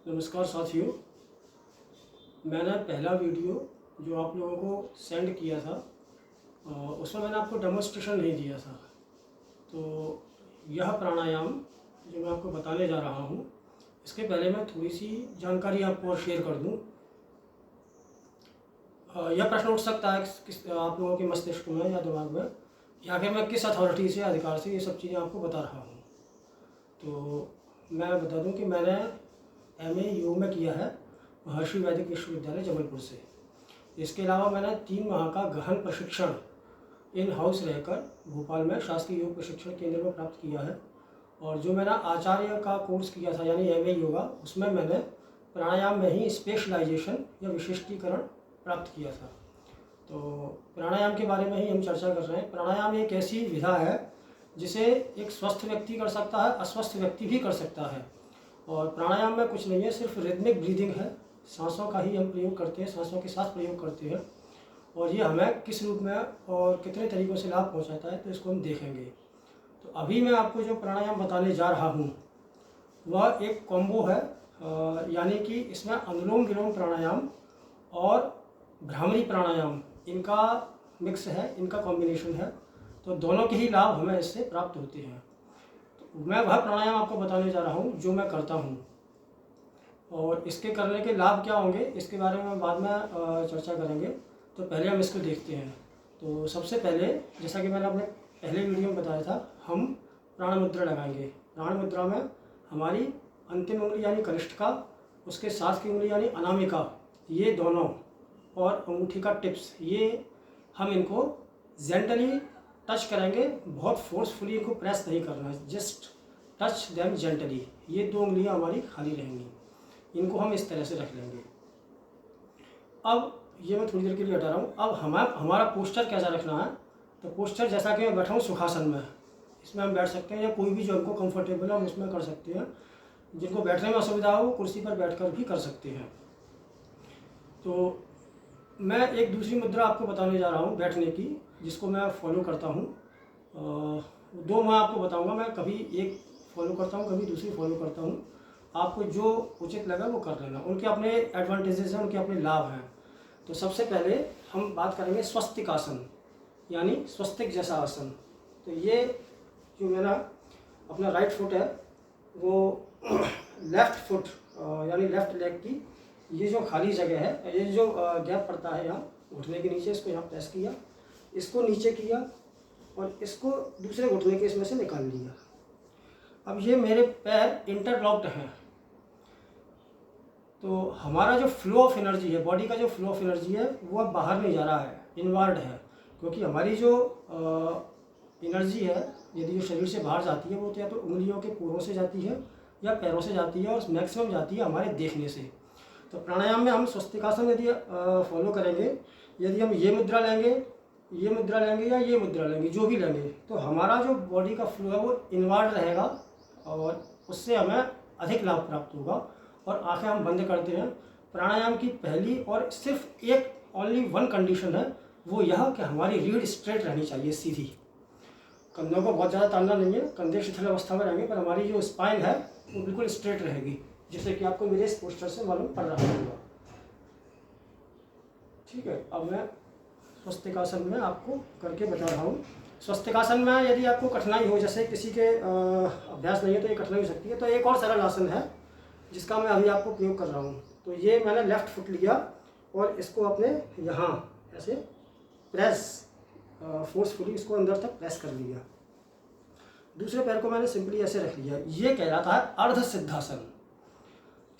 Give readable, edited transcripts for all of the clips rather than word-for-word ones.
नमस्कार साथियों, मैंने पहला वीडियो जो आप लोगों को सेंड किया था उसमें मैंने आपको डेमोन्स्ट्रेशन नहीं दिया था। तो यह प्राणायाम जो मैं आपको बताने जा रहा हूँ, इसके पहले मैं थोड़ी सी जानकारी आपको और शेयर कर दूँ। यह प्रश्न उठ सकता है किस आप लोगों के मस्तिष्क में या दिमाग में, या कि मैं किस अथॉरिटी से, अधिकार से ये सब चीज़ें आपको बता रहा हूँ। तो मैं बता दूँ कि मैंने MA योग में किया है महर्षि वैदिक विश्वविद्यालय जबलपुर से। इसके अलावा मैंने 3 माह का गहन प्रशिक्षण इन हाउस रहकर भोपाल में शासकीय योग प्रशिक्षण केंद्र में प्राप्त किया है। और जो मैंने आचार्य का कोर्स किया था यानी MA योगा, उसमें मैंने प्राणायाम में ही स्पेशलाइजेशन या विशिष्टीकरण प्राप्त किया था। तो प्राणायाम के बारे में ही हम चर्चा कर रहे हैं। प्राणायाम एक ऐसी विधा है जिसे एक स्वस्थ व्यक्ति कर सकता है, अस्वस्थ व्यक्ति भी कर सकता है। और प्राणायाम में कुछ नहीं है, सिर्फ रिदमिक ब्रीदिंग है। सांसों का ही हम प्रयोग करते हैं, सांसों के साथ प्रयोग करते हैं। और ये हमें किस रूप में और कितने तरीक़ों से लाभ पहुंचाता है, तो इसको हम देखेंगे। तो अभी मैं आपको जो प्राणायाम बताने जा रहा हूँ वह एक कॉम्बो है, यानी कि इसमें अनुलोम विलोम प्राणायाम और भ्रामरी प्राणायाम, इनका मिक्स है, इनका कॉम्बिनेशन है। तो दोनों के ही लाभ हमें इससे प्राप्त होते हैं। तो मैं वह प्राणायाम आपको बताने जा रहा हूँ जो मैं करता हूँ, और इसके करने के लाभ क्या होंगे इसके बारे में बाद में चर्चा करेंगे। तो पहले हम इसको देखते हैं। तो सबसे पहले, जैसा कि मैंने अपने पहले वीडियो में बताया था, हम प्राण मुद्रा लगाएंगे। प्राण मुद्रा में हमारी अंतिम उंगली यानी कनिष्ठिका, उसके साथ की उंगली यानी अनामिका, ये दोनों, और अंगूठी का टिप्स, ये हम इनको जेंटली टच करेंगे। बहुत फोर्सफुली इनको प्रेस नहीं करना है, जस्ट टच देम जेंटली। ये 2 उंगलियां हमारी खाली रहेंगी, इनको हम इस तरह से रख लेंगे। अब ये मैं थोड़ी देर के लिए हटा रहा हूँ। अब हमारा पोस्चर कैसा रखना है, तो पोस्चर जैसा कि मैं बैठा हूँ सुखासन में, इसमें हम बैठ सकते हैं, या कोई भी जो हमको कंफर्टेबल है हम उसमें कर सकते हैं। जिनको बैठने में असुविधा हो कुर्सी पर बैठकर भी कर सकते हैं। तो मैं एक दूसरी मुद्रा आपको बताने जा रहा हूँ बैठने की, जिसको मैं फॉलो करता हूँ। 2 मैं आपको बताऊँगा, मैं कभी एक फॉलो करता हूँ, कभी दूसरी फॉलो करता हूँ। आपको जो उचित लगा वो कर लेना, उनके अपने एडवांटेजेस हैं, उनके अपने लाभ हैं। तो सबसे पहले हम बात करेंगे स्वस्तिक आसन, यानी स्वस्तिक जैसा आसन। तो ये जो मेरा अपना राइट फुट है, वो लेफ्ट फुट यानी लेफ्ट लेग की ये जो खाली जगह है, ये जो गैप पड़ता है यहाँ घुटने के नीचे, इसको यहाँ प्रेस किया, इसको नीचे किया, और इसको दूसरे घुटने के इसमें से निकाल लिया। अब ये मेरे पैर इंटरलॉक्ड हैं। तो हमारा जो फ्लो ऑफ एनर्जी है, बॉडी का जो फ्लो ऑफ एनर्जी है, वो अब बाहर नहीं जा रहा है, इनवर्ड है। क्योंकि हमारी जो एनर्जी है, यदि जो शरीर से बाहर जाती है, वो तो या तो उंगलियों के पोरों से जाती है या पैरों से जाती है, और मैक्सिमम जाती है हमारे देखने से। तो प्राणायाम में हम स्वस्तिकासन यदि फॉलो करेंगे, यदि हम ये मुद्रा लेंगे, ये मुद्रा लेंगे, या ये मुद्रा लेंगे, जो भी लेंगे, तो हमारा जो बॉडी का फ्लो है वो इनवर्ड रहेगा, और उससे हमें अधिक लाभ प्राप्त होगा। और आंखें हम बंद करते हैं। प्राणायाम की पहली और सिर्फ एक ओनली वन कंडीशन है, वो यह कि हमारी रीढ़ स्ट्रेट रहनी चाहिए, सीधी। कंधों को बहुत ज़्यादा तानना नहीं है, कंधे शिथिल अवस्था में रहेंगे, पर हमारी जो स्पाइन है वो बिल्कुल स्ट्रेट रहेगी, जैसे कि आपको मेरे इस पोस्टर से मालूम पड़ रहा होगा। ठीक है, अब मैं स्वस्तिकासन में आपको करके बता रहा हूँ। स्वस्तिकासन में यदि आपको कठिनाई हो, जैसे किसी के अभ्यास नहीं है तो ये कठिनाई हो सकती है, तो एक और सरल आसन है जिसका मैं अभी आपको प्रयोग कर रहा हूँ। तो ये मैंने लेफ्ट फुट लिया और इसको अपने यहाँ ऐसे प्रेस, फोर्सफुली इसको अंदर तक प्रेस कर लिया। दूसरे पैर को मैंने सिंपली ऐसे रख लिया। ये कहलाता है अर्ध सिद्धासन।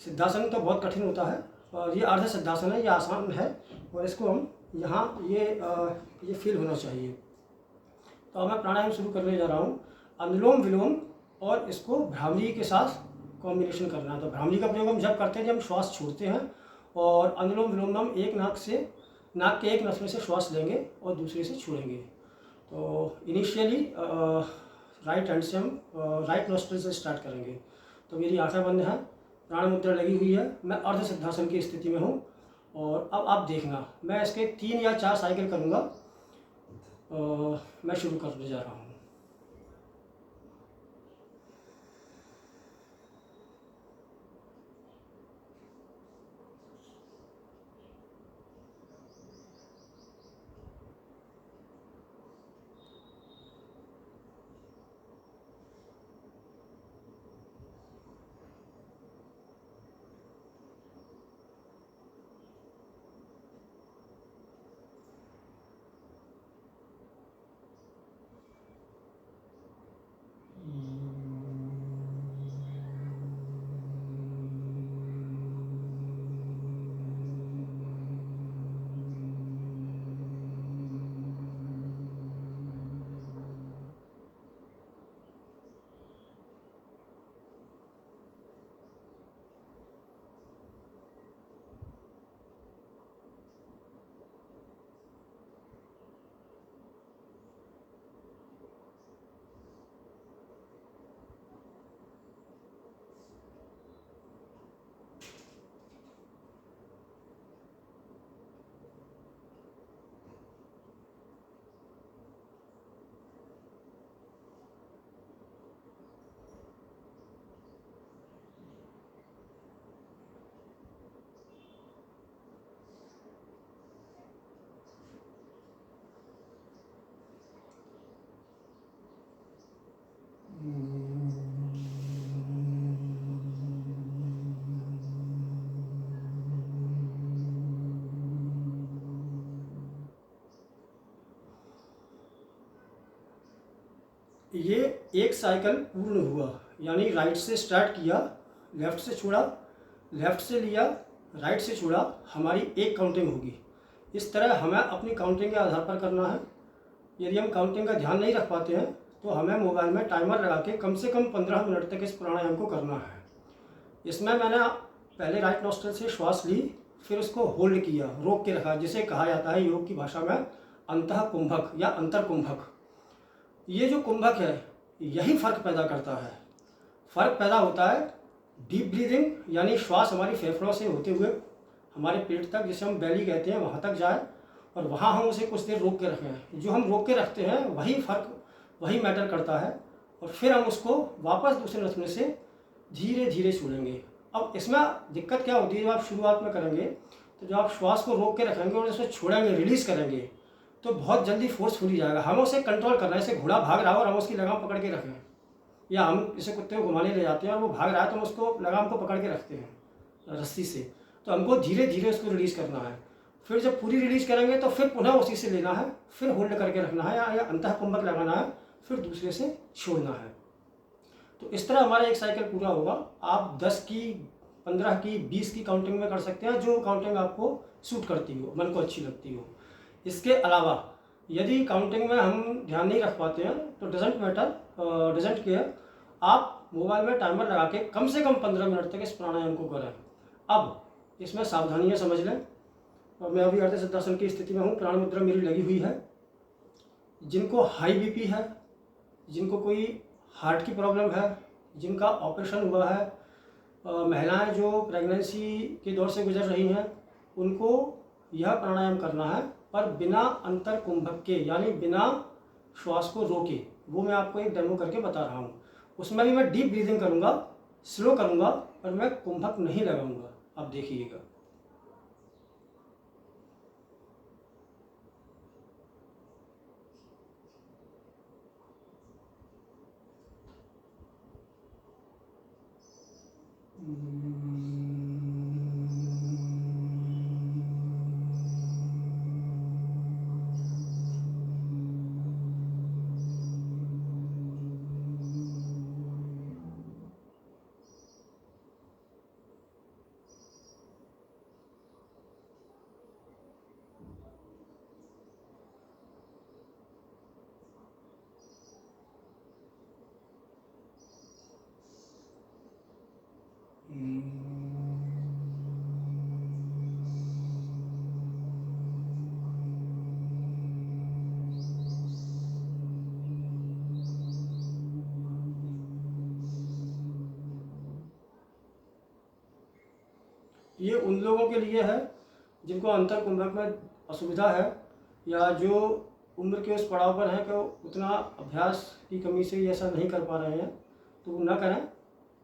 सिद्धासन तो बहुत कठिन होता है, और ये अर्ध सिद्धासन है, ये आसान है, और इसको हम यहाँ ये फील होना चाहिए। तो अब मैं प्राणायाम शुरू करने जा रहा हूँ। अनुलोम विलोम और इसको भ्रामरी के साथ कॉम्बिनेशन करना है। तो भ्रामरी का प्रयोग हम जब करते हैं जब हम श्वास छोड़ते हैं, और अनुलोम विलोम में हम एक नाक के एक नस में से श्वास लेंगे और दूसरे से छोड़ेंगे। तो इनिशियली राइट हैंड से हम राइट नोस्ट्रिल से स्टार्ट करेंगे। तो मेरी आंखें बंद हैं, प्राण मुद्रा लगी हुई है, मैं अर्ध सिद्धासन की स्थिति में हूँ। और अब आप देखना, मैं इसके 3 या 4 साइकिल करूँगा। मैं शुरू करने जा रहा हूँ। एक साइकिल पूर्ण हुआ, यानी राइट से स्टार्ट किया, लेफ़्ट से छोड़ा, लेफ़्ट से लिया, राइट से छोड़ा, हमारी एक काउंटिंग होगी। इस तरह हमें अपनी काउंटिंग के आधार पर करना है। यदि हम काउंटिंग का ध्यान नहीं रख पाते हैं तो हमें मोबाइल में टाइमर लगा के कम से कम 15 मिनट तक इस प्राणायाम को करना है। इसमें मैंने पहले राइट नॉस्ट्रल से श्वास ली, फिर उसको होल्ड किया, रोक के रखा, जिसे कहा जाता है योग की भाषा में अंतः कुंभक या अंतर कुंभक। ये जो कुंभक है यही फ़र्क पैदा करता है। फ़र्क पैदा होता है डीप ब्रीदिंग, यानी श्वास हमारी फेफड़ों से होते हुए हमारे पेट तक, जिसे हम बेली कहते हैं, वहाँ तक जाए और वहाँ हम उसे कुछ देर रोक के रखें। जो हम रोक के रखते हैं वही मैटर करता है, और फिर हम उसको वापस दूसरे नथुने से धीरे धीरे छोड़ेंगे। अब इसमें दिक्कत क्या होती है, जब आप शुरुआत में करेंगे तो जब आप श्वास को रोक के रखेंगे और उसे छोड़ेंगे, रिलीज़ करेंगे, तो बहुत जल्दी फोर्स फूल जाएगा। हमें उसे कंट्रोल करना है। जैसे घोड़ा भाग रहा हो और हम उसकी लगाम पकड़ के रखें, या हम इसे कुत्ते को घुमाने ले जाते हैं और वो भाग रहा है तो हम उसको लगाम को पकड़ के रखते हैं रस्सी से, तो हमको धीरे धीरे उसको रिलीज़ करना है। फिर जब पूरी रिलीज़ करेंगे तो फिर पुनः उसी से लेना है, फिर होल्ड करके रखना है या अंतः कुंभक लगाना है, फिर दूसरे से छोड़ना है। तो इस तरह हमारा एक साइकिल पूरा होगा। आप 10 की, 15 की, 20 की काउंटिंग में कर सकते हैं, जो काउंटिंग आपको सूट करती हो, मन को अच्छी लगती हो। इसके अलावा यदि काउंटिंग में हम ध्यान नहीं रख पाते हैं तो डजेंट केयर, आप मोबाइल में टाइमर लगा के कम से कम 15 मिनट तक इस प्राणायाम को करें। अब इसमें सावधानियाँ समझ लें। और मैं अभी अर्ध सिद्धासन की स्थिति में हूँ, प्राण मुद्रा मेरी लगी हुई है। जिनको हाई बीपी है, जिनको कोई हार्ट की प्रॉब्लम है, जिनका ऑपरेशन हुआ है, महिलाएं जो प्रेगनेंसी के दौर से गुजर रही हैं, उनको यह प्राणायाम करना है, पर बिना अंतर कुंभक के, यानी बिना श्वास को रोके। वो मैं आपको एक डेमो करके बता रहा हूँ। उसमें भी मैं डीप ब्रीदिंग करूँगा, स्लो करूँगा, पर मैं कुंभक नहीं लगाऊंगा। आप देखिएगा। ये उन लोगों के लिए है जिनको अंतर कुंभक में असुविधा है, या जो उम्र के उस पड़ाव पर हैं कि उतना अभ्यास की कमी से ये ऐसा नहीं कर पा रहे हैं, तो वो ना करें।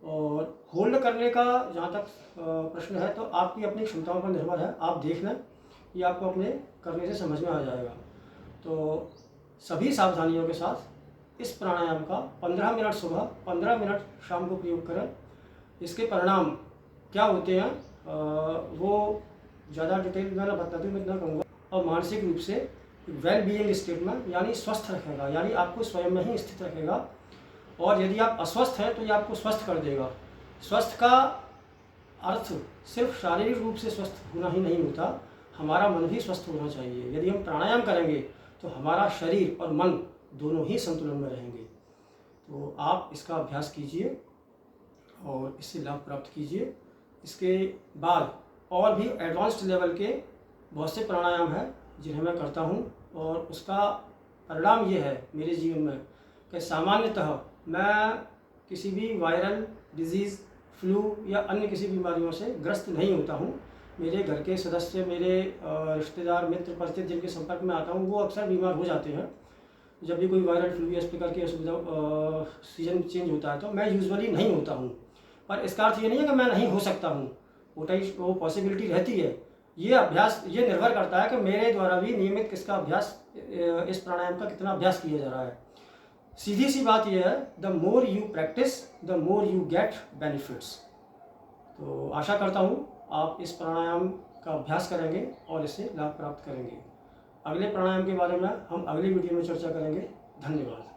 और होल्ड करने का जहाँ तक प्रश्न है, तो आपकी अपनी क्षमताओं पर निर्भर है। आप देख लें, ये आपको अपने करने से समझ में आ जाएगा। तो सभी सावधानियों के साथ इस प्राणायाम का 15 मिनट सुबह, 15 मिनट शाम को प्रयोग करें। इसके परिणाम क्या होते हैं वो ज़्यादा डिटेल में ना बता दूँ, मैं इतना कहूँगा। और मानसिक रूप से वेल बीइंग स्टेट में, यानी स्वस्थ रखेगा, यानी आपको स्वयं में ही स्थित रखेगा। और यदि आप अस्वस्थ हैं तो ये आपको स्वस्थ कर देगा। स्वस्थ का अर्थ सिर्फ शारीरिक रूप से स्वस्थ होना ही नहीं होता, हमारा मन भी स्वस्थ होना चाहिए। यदि हम प्राणायाम करेंगे तो हमारा शरीर और मन दोनों ही संतुलन में रहेंगे। तो आप इसका अभ्यास कीजिए और इससे लाभ प्राप्त कीजिए। इसके बाद और भी एडवांस्ड लेवल के बहुत से प्राणायाम हैं जिन्हें मैं करता हूँ, और उसका परिणाम ये है मेरे जीवन में कि सामान्यतः मैं किसी भी वायरल डिजीज़, फ्लू या अन्य किसी बीमारियों से ग्रस्त नहीं होता हूँ। मेरे घर के सदस्य, मेरे रिश्तेदार, मित्र, परिचित जिनके संपर्क में आता हूँ, वो अक्सर बीमार हो जाते हैं जब भी कोई वायरल फ्लू या इस प्रकार की असुविधा, सीजन चेंज होता है। तो मैं यूजुअली नहीं होता हूँ, पर इसका अर्थ ये नहीं है कि मैं नहीं हो सकता हूँ, वो पॉसिबिलिटी रहती है। ये अभ्यास ये निर्भर करता है कि मेरे द्वारा भी नियमित किसका अभ्यास, इस प्राणायाम का कितना अभ्यास किया जा रहा है। सीधी सी बात यह है, the more you practice the more you get benefits. तो आशा करता हूँ आप इस प्राणायाम का अभ्यास करेंगे और इससे लाभ प्राप्त करेंगे। अगले प्राणायाम के बारे में हम अगली वीडियो में चर्चा करेंगे। धन्यवाद।